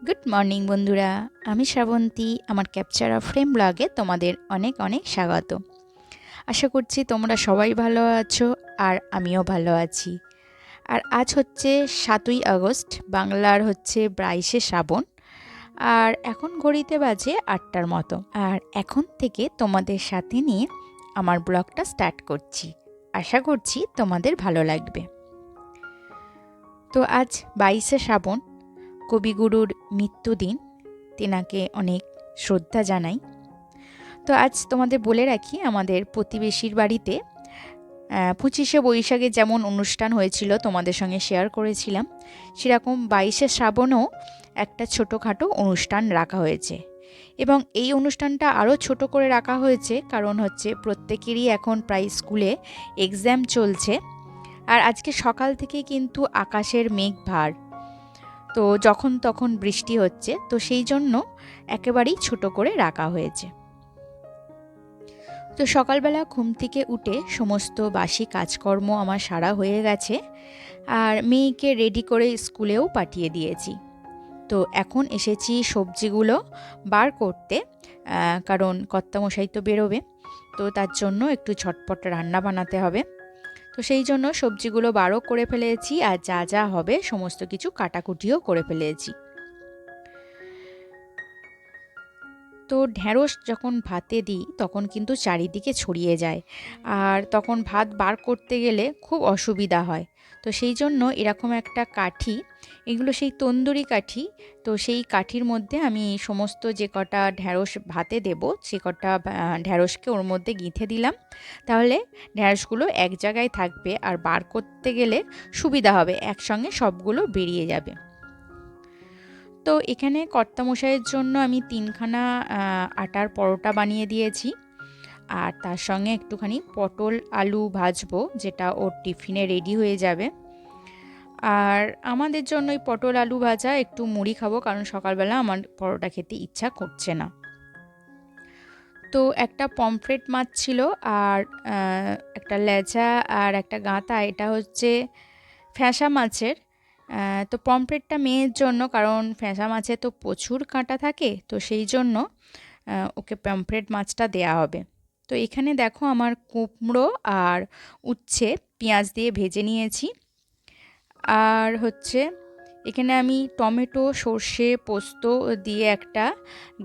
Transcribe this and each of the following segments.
Good morning বন্ধুরা, আমি শ্রাবন্তী। আমার ক্যাপচার অফ ফ্রেম ব্লগে তোমাদের অনেক অনেক স্বাগত। আশা করছি তোমরা সবাই ভালো আছো আর আমিও ভালো আছি। আর আজ হচ্ছে 7ই আগস্ট, বাংলার হচ্ছে 22শে শ্রাবণ। আর এখন ঘড়িতে বাজে 8টার মতো। আর এখন থেকে তোমাদের সাথে নিয়ে আমার ব্লগটা স্টার্ট করছি। আশা করছি তোমাদের ভালো লাগবে। তো আজ 22শে শ্রাবণ, কবিগুরুর মৃত্যুদিন। তেনাকে অনেক শ্রদ্ধা জানাই। তো আজ তোমাদের বলে রাখি, আমাদের প্রতিবেশীর বাড়িতে 25শে বৈশাখে যেমন অনুষ্ঠান হয়েছিল তোমাদের সঙ্গে শেয়ার করেছিলাম, সেরকম 22শে শ্রাবণেও একটা ছোটোখাটো অনুষ্ঠান রাখা হয়েছে। এবং এই অনুষ্ঠানটা আরও ছোট করে রাখা হয়েছে কারণ হচ্ছে প্রত্যেকেরই এখন প্রায় স্কুলে এক্সাম চলছে। আর আজকে সকাল থেকে কিন্তু আকাশের মেঘ ভার, তো যখন তখন বৃষ্টি হচ্ছে, তো সেই জন্য একেবারেই ছোট করে রাখা হয়েছে। তো সকালবেলা ঘুম থেকে উঠে সমস্ত বাসি কাজকর্ম আমার সারা হয়ে গেছে, আর মেয়েকে রেডি করে স্কুলেও পাঠিয়ে দিয়েছি। তো এখন এসেছি সবজিগুলো বার করতে, কারণ কর্তামশাই তো বেরোবে, তো তার জন্য একটু ঝটপট রান্না বানাতে হবে। তো সেই জন্য সবজিগুলো বারও করে ফেলেছি, আর যা যা হবে সমস্ত কিছু কাটাকুটিও করে ফেলেছি। তো ঢ্যাঁড়স যখন ভাতে দিই তখন কিন্তু চারিদিকে ছড়িয়ে যায়, আর তখন ভাত বার করতে গেলে খুব অসুবিধা হয়। তো সেই জন্য এরকম একটা কাঠি, এগুলো সেই তন্দুরি কাঠি, তো সেই কাঠির মধ্যে আমি সমস্ত যে কটা ঢ্যাঁড়স ভাতে দেব সে কটা ঢ্যাঁড়সকে ওর মধ্যে গিঁথে দিলাম। তাহলে ঢ্যাঁড়সগুলো এক জায়গায় থাকবে, আর বার করতে গেলে সুবিধা হবে, একসঙ্গে সবগুলো বেরিয়ে যাবে। তো এখানে কর্তামশাইয়ের জন্য আমি 3খানা আটার পরোটা বানিয়ে দিয়েছি, আর তার সঙ্গে একটুখানি পটল আলু ভাজবো, যেটা ওর টিফিনে রেডি হয়ে যাবে। আর আমাদের জন্য ওই পটল আলু ভাজা, একটু মুড়ি খাবো কারণ সকালবেলা আমার পরোটা খেতে ইচ্ছা করছে না। তো একটা পমফ্রেট মাছ ছিল, আর একটা লেজা আর একটা গাঁতা, এটা হচ্ছে ফ্যাঁসা মাছের। তো পমফ্রেটটা মেয়ের জন্য, কারণ ফ্যাঁসা মাছে তো প্রচুর কাঁটা থাকে, তো সেই জন্য ওকে পমফ্রেট মাছটা দেয়া হবে। তো এখানে দেখো আমার কুমড়ো আর উচ্ছে পেঁয়াজ দিয়ে ভেজে নিয়েছি। আর হচ্ছে এখানে আমি টমেটো সর্ষে পোস্ত দিয়ে একটা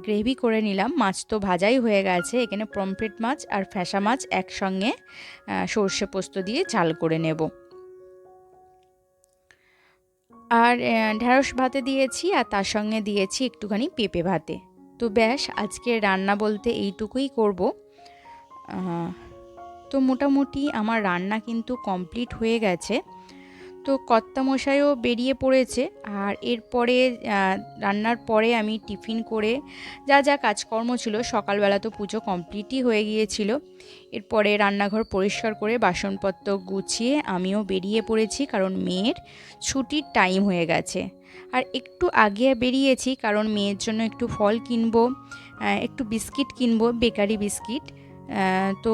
গ্রেভি করে নিলাম। মাছ তো ভাজাই হয়ে গেছে, এখানে পমফ্রেট মাছ আর ফ্যাঁসা মাছ একসঙ্গে সর্ষে পোস্ত দিয়ে ঝাল করে নেব। আর ঢ্যাঁড়স ভাতে দিয়েছি, আর তার সঙ্গে দিয়েছি একটুখানি পেঁপে ভাতে। তো ব্যাস, আজকে রান্না বলতে এইটুকুই করব। তো মোটামুটি আমার রান্না কিন্তু কমপ্লিট হয়ে গেছে। তো কর্তামশাইও বেরিয়ে পড়েছে, আর এরপরে রান্নার পরে আমি টিফিন করে যা যা কাজকর্ম ছিল, সকালবেলা তো পুজো কমপ্লিটই হয়ে গিয়েছিল, এরপরে রান্নাঘর পরিষ্কার করে বাসনপত্র গুছিয়ে আমিও বেরিয়ে পড়েছি, কারণ মেয়ের ছুটির টাইম হয়ে গেছে। আর একটু আগে বেরিয়েছি কারণ মেয়ের জন্য একটু ফল কিনবো, একটু বিস্কিট কিনবো, বেকারি বিস্কিট। তো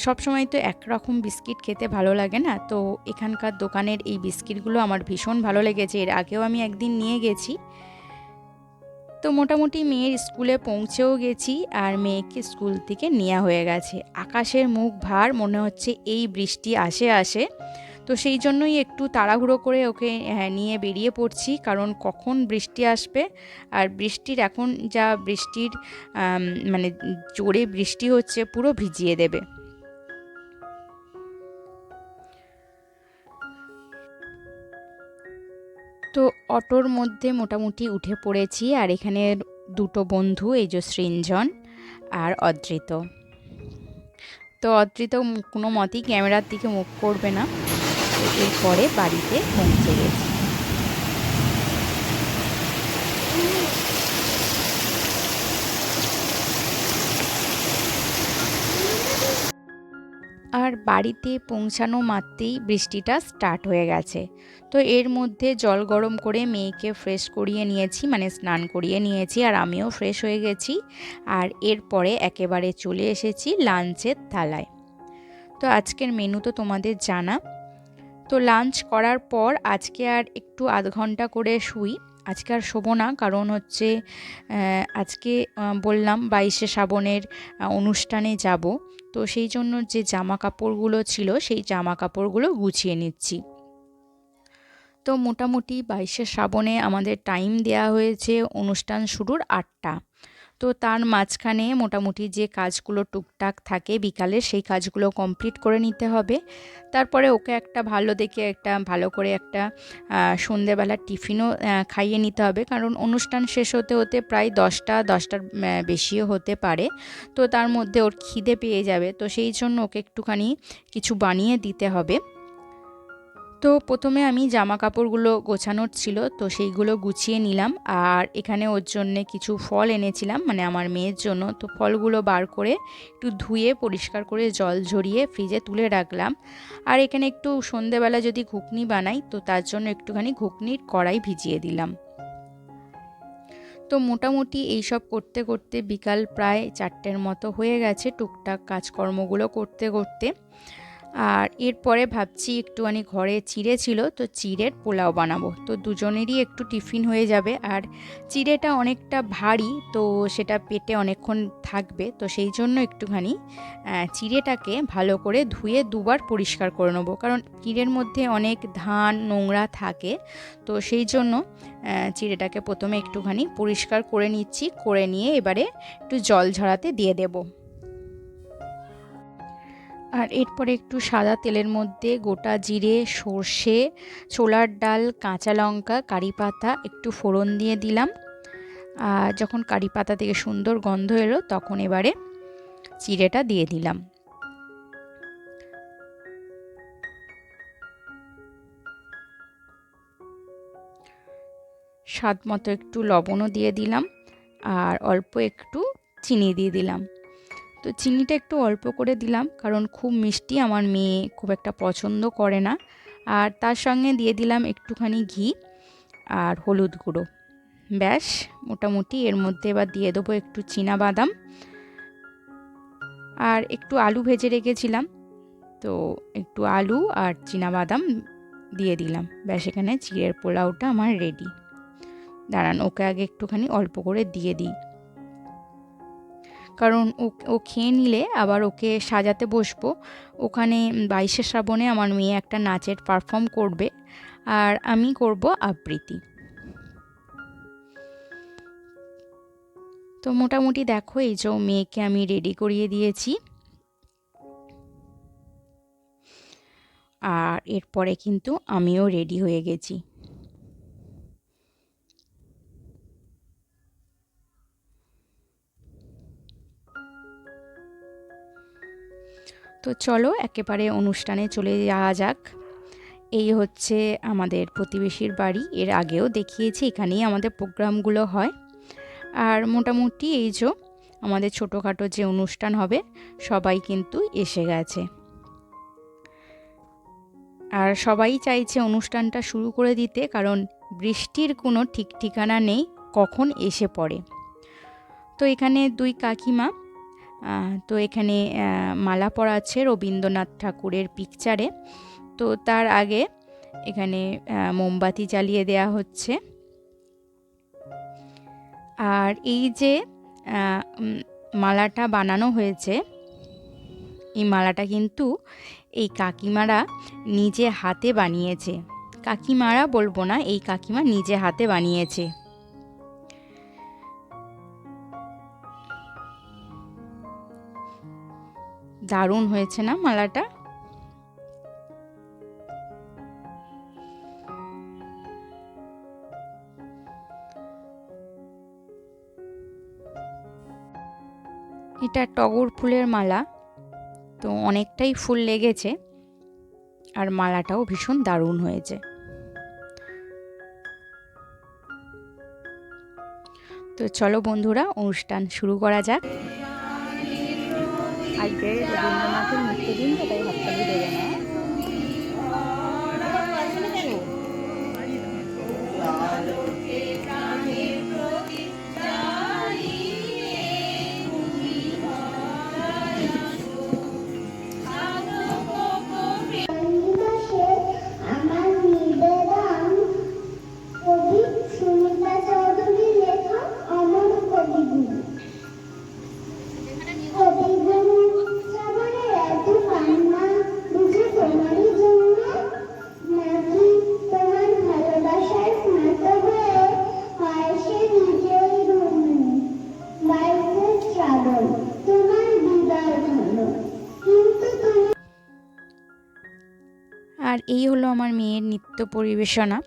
সবসময় তো একরকম বিস্কিট খেতে ভালো লাগে না, তো এখানকার দোকানের এই বিস্কিটগুলো আমার ভীষণ ভালো লেগেছে, এর আগেও আমি একদিন নিয়ে গেছি। তো মোটামুটি মেয়ের স্কুলে পৌঁছেও গেছি, আর মেয়েকে স্কুল থেকে নেওয়া হয়ে গেছে। আকাশের মুখ ভার, মনে হচ্ছে এই বৃষ্টি আসে আসে। তো সেই জন্যই একটু তাড়াহুড়ো করে ওকে নিয়ে বেরিয়ে পড়ছি, কারণ কখন বৃষ্টি আসবে। আর বৃষ্টির এখন যা বৃষ্টির মানে জোরে বৃষ্টি হচ্ছে, পুরো ভিজিয়ে দেবে। তো অটোর মধ্যে মোটামুটি উঠে পড়েছি, আর এখানে দুটো বন্ধু, এই যে সৃঞ্জন আর অদ্রিত। তো অদ্রিত কোনো মতেই ক্যামেরার দিকে মুখ করবে না। তো এরপরে বাড়িতে পৌঁছে গেছি। আর বাড়িতে পৌঁছানো মাত্রেই বৃষ্টিটা স্টার্ট হয়ে গেছে। তো এর মধ্যে জল গরম করে মেয়েকে ফ্রেশ করিয়ে নিয়েছি, মানে স্নান করিয়ে নিয়েছি, আর আমিও ফ্রেশ হয়ে গেছি। আর এরপরে একেবারে চলে এসেছি লাঞ্চের থালায়। তো আজকের মেনু তো তোমাদের জানা। তো লাঞ্চ করার পর আজকে আর একটু আধ ঘন্টা করে শুই, আজকে আর শোবো না, কারণ হচ্ছে আজকে বললাম 22শে শ্রাবণের অনুষ্ঠানে যাব। তো সেই জন্য যে জামা কাপড়গুলো ছিল সেই জামা কাপড়গুলো গুছিয়ে নিচ্ছি। তো মোটামুটি 22শে শ্রাবণে আমাদের টাইম দেয়া হয়েছে অনুষ্ঠান শুরুর 8টা। তো তার মাঝখানে মোটামুটি যে কাজগুলো টুকটাক থাকে বিকালে সেই কাজগুলো কমপ্লিট করে নিতে হবে। তারপরে ওকে একটা ভালো দেখে একটা ভালো করে একটা সন্ধেবেলার টিফিনও খাইয়ে নিতে হবে, কারণ অনুষ্ঠান শেষ হতে হতে প্রায় 10টার বেশিও হতে পারে। তো তার মধ্যে ওর খিদে পেয়ে যাবে, তো সেই জন্য ওকে একটুখানি কিছু বানিয়ে দিতে হবে। তো প্রথমে আমি জামা কাপড়গুলো গোছানোর ছিল, তো সেইগুলো গুছিয়ে নিলাম। আর এখানে ওর জন্যে কিছু ফল এনেছিলাম, মানে আমার মেয়ের জন্য। তো ফলগুলো বার করে একটু ধুয়ে পরিষ্কার করে জল ঝরিয়ে ফ্রিজে তুলে রাখলাম। আর এখানে একটু সন্ধেবেলা যদি ঘুগনি বানাই, তো তার জন্য একটুখানি ঘুগনির কড়াই ভিজিয়ে দিলাম। তো মোটামুটি এইসব করতে করতে বিকাল প্রায় 4টের মতো হয়ে গেছে টুকটাক কাজকর্মগুলো করতে করতে। আর এরপরে ভাবছি একটুখানি ঘরে চিড়ে ছিল, তো চিড়ের পোলাও বানাবো। তো দুজনেরই একটু টিফিন হয়ে যাবে। আর চিড়েটা অনেকটা ভারী, তো সেটা পেটে অনেকক্ষণ থাকবে। তো সেই জন্য একটুখানি চিড়েটাকে ভালো করে ধুয়ে দুবার পরিষ্কার করে নেবো, কারণ চিড়ের মধ্যে অনেক ধান নোংরা থাকে। তো সেই জন্য চিড়েটাকে প্রথমে একটুখানি পরিষ্কার করে নিচ্ছি, করে নিয়ে এবারে একটু জল ঝরাতে দিয়ে দেবো। আর এরপরে একটু সাদা তেলের মধ্যে গোটা জিরে, সর্ষে, ছোলার ডাল, কাঁচা লঙ্কা, কারি পাতা একটু ফোড়ন দিয়ে দিলাম। আর যখন কারি পাতা থেকে সুন্দর গন্ধ এলো, তখন এবারে চিড়েটা দিয়ে দিলাম। স্বাদ মতো একটু লবণও দিয়ে দিলাম, আর অল্প একটু চিনি দিয়ে দিলাম। তো চিনিটা একটু অল্প করে দিলাম, কারণ খুব মিষ্টি আমার মেয়ে খুব একটা পছন্দ করে না। আর তার সঙ্গে দিয়ে দিলাম একটুখানি ঘি আর হলুদ গুঁড়ো। ব্যাস, মোটামুটি এর মধ্যে এবার দিয়ে দেবো একটু বাদাম আর একটু আলু ভেজে রেখেছিলাম। তো একটু আলু আর বাদাম দিয়ে দিলাম। ব্যাস, এখানে চিড়ের পোলাওটা আমার রেডি। দাঁড়ান, ওকে আগে একটুখানি অল্প করে দিয়ে দিই, কারণ ও খেয়ে নিলে আবার ওকে সাজাতে বসবো। ওখানে 22শে শ্রাবণে আমার মেয়ে একটা নাচের পারফর্ম করবে, আর আমি করব আবৃত্তি। তো মোটামুটি দেখো, এই যে মেয়েকে আমি রেডি করিয়ে দিয়েছি। আর এরপরে কিন্তু আমিও রেডি হয়ে গেছি। তো চলো একেবারে অনুষ্ঠানে চলে যাওয়া যাক। এই হচ্ছে আমাদের প্রতিবেশীর বাড়ি, এর আগেও দেখিয়েছি, এখানেই আমাদের প্রোগ্রামগুলো হয়। আর মোটামুটি এই যে আমাদের ছোটোখাটো যে অনুষ্ঠান হবে সবাই কিন্তু এসে গেছে। আর সবাই চাইছে অনুষ্ঠানটা শুরু করে দিতে, কারণ বৃষ্টির কোনো ঠিক ঠিকানা নেই কখন এসে পড়ে। তো এখানে দুই কাকিমা, তো এখানে মালা পরাচ্ছে রবীন্দ্রনাথ ঠাকুরের পিকচারে। তো তার আগে এখানে মোমবাতি জ্বালিয়ে দেয়া হচ্ছে। আর এই যে মালাটা বানানো হয়েছে, এই মালাটা কিন্তু এই কাকিমারা নিজে হাতে বানিয়েছে। কাকিমারা বলবো না, এই কাকিমা নিজে হাতে বানিয়েছে। দারুণ হয়েছে না মালাটা? এটা টগর ফুলের মালা, তো অনেকটাই ফুল লেগেছে, আর মালাটাও ভীষণ দারুণ হয়েছে। তো চলো বন্ধুরা, অনুষ্ঠান শুরু করা যাক। আজকে রবীন্দ্রনাথের মৃত্যুদিন, তো তাই হাততালি দেবে না। আমার নিবেদন কবি সুমিত হলো আমার মেয়ের নৃত্য পরিবেশনা।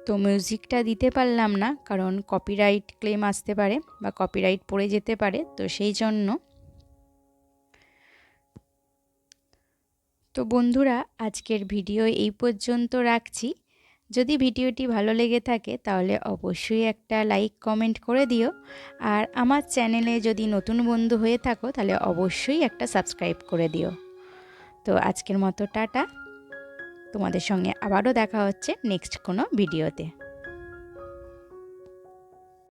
তো মিউজিকটা দিতে পারলাম না, কারণ কপিরাইট ক্লেম আসতে পারে বা কপিরাইট পড়ে যেতে পারে, তো সেই জন্য। তো বন্ধুরা, আজকের ভিডিও এই পর্যন্ত রাখছি। যদি ভিডিওটি ভালো লেগে থাকে তাহলে অবশ্যই একটা লাইক কমেন্ট করে দিও। আর আমার চ্যানেলে যদি নতুন বন্ধু হয়ে থাকো তাহলে অবশ্যই একটা সাবস্ক্রাইব করে দিও। তো আজকের মতো টাটা। তোমাদের সঙ্গে আবারও দেখা হচ্ছে নেক্সট কোনো ভিডিওতে।